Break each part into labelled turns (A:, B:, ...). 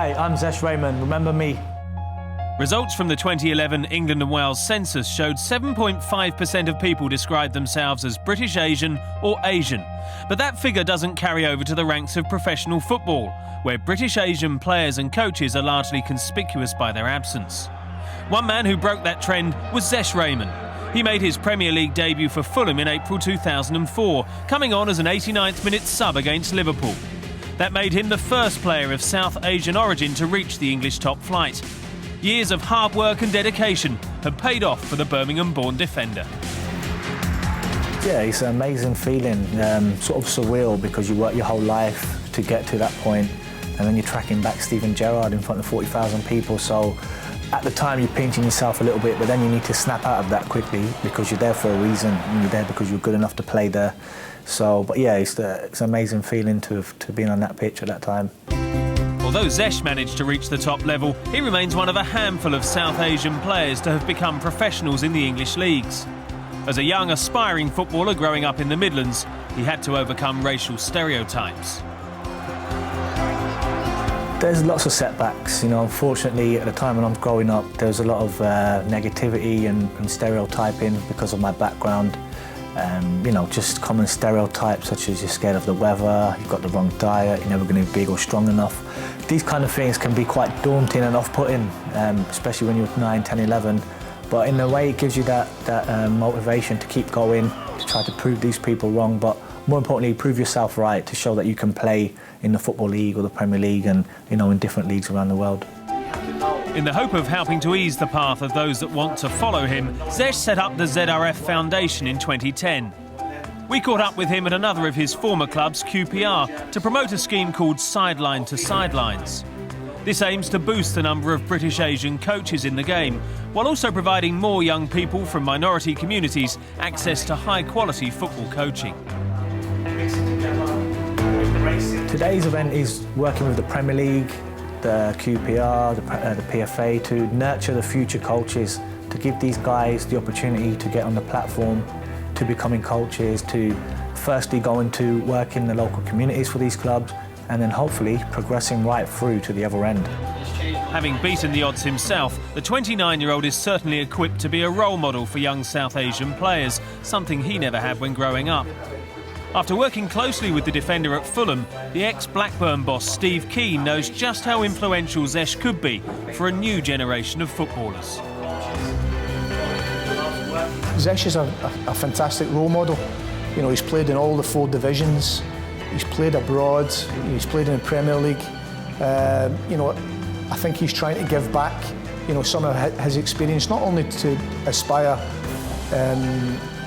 A: Hi, I'm Zesh Rehman. Remember me?
B: Results from the 2011 England and Wales census showed 7.5% of people described themselves as British Asian or Asian. But that figure doesn't carry over to the ranks of professional football, where British Asian players and coaches are largely conspicuous by their absence. One man who broke that trend was Zesh Rehman. He made his Premier League debut for Fulham in April 2004, coming on as an 89th minute sub against Liverpool. That made him the first player of South Asian origin to reach the English top flight. Years of hard work and dedication have paid off for the Birmingham-born defender.
A: Yeah, it's an amazing feeling, sort of surreal, because you work your whole life to get to that point, and then you're tracking back Steven Gerrard in front of 40,000 people. So at the time you're pinching yourself a little bit, but then you need to snap out of that quickly because you're there for a reason, and you're there because you're good enough to play there. So, but yeah, it's an amazing feeling to be on that pitch at that time.
B: Although Zesh managed to reach the top level, he remains one of a handful of South Asian players to have become professionals in the English leagues. As a young, aspiring footballer growing up in the Midlands, he had to overcome racial stereotypes.
A: There's lots of setbacks, you know. Unfortunately, at the time when I was growing up, there was a lot of negativity and stereotyping because of my background. You know, just common stereotypes such as you're scared of the weather, you've got the wrong diet, you're never going to be big or strong enough. These kind of things can be quite daunting and off-putting, especially when you're 9, 10, 11. But in a way, it gives you that motivation to keep going, to try to prove these people wrong, but more importantly, prove yourself right, to show that you can play in the Football League or the Premier League and, you know, in different leagues around the world.
B: In the hope of helping to ease the path of those that want to follow him, Zesh set up the ZRF Foundation in 2010. We caught up with him at another of his former clubs, QPR, to promote a scheme called Sideline to Sidelines. This aims to boost the number of British Asian coaches in the game, while also providing more young people from minority communities access to high-quality football coaching.
A: Today's event is working with the Premier League, the QPR, the PFA, to nurture the future coaches, to give these guys the opportunity to get on the platform, to becoming coaches, to firstly go into work in the local communities for these clubs, and then hopefully progressing right through to the other end.
B: Having beaten the odds himself, the 29-year-old is certainly equipped to be a role model for young South Asian players, something he never had when growing up. After working closely with the defender at Fulham, the ex-Blackburn boss Steve Keane knows just how influential Zesh could be for a new generation of footballers.
C: Zesh is a fantastic role model. You know, he's played in all the 4 divisions, he's played abroad, he's played in the Premier League. You know, I think he's trying to give back, you know, some of his experience, not only to aspire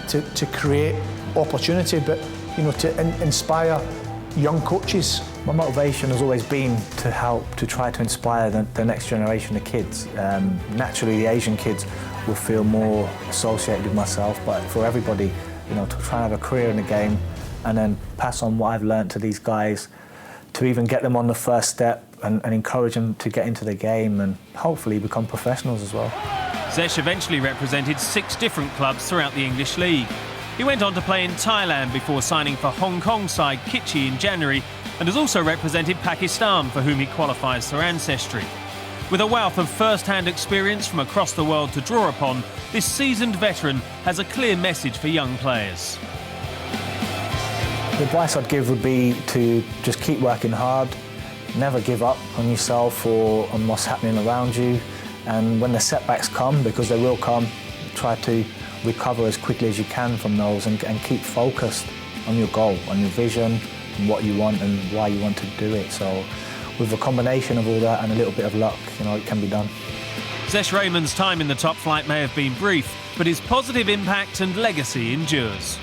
C: to create opportunity, but you know, to inspire young coaches.
A: My motivation has always been to help to try to inspire the next generation of kids. Naturally, the Asian kids will feel more associated with myself, but for everybody, you know, to try and have a career in the game and then pass on what I've learned to these guys, to even get them on the first step and encourage them to get into the game and hopefully become professionals as well.
B: Zesh eventually represented 6 different clubs throughout the English League. He went on to play in Thailand before signing for Hong Kong side Kitchee in January, and has also represented Pakistan, for whom he qualifies through ancestry. With a wealth of first-hand experience from across the world to draw upon, this seasoned veteran has a clear message for young players.
A: The advice I'd give would be to just keep working hard, never give up on yourself or on what's happening around you, and when the setbacks come, because they will come, try to recover as quickly as you can from those and keep focused on your goal, on your vision, and what you want and why you want to do it. So with a combination of all that and a little bit of luck, you know, it can be done.
B: Zesh Rehman's time in the top flight may have been brief, but his positive impact and legacy endures.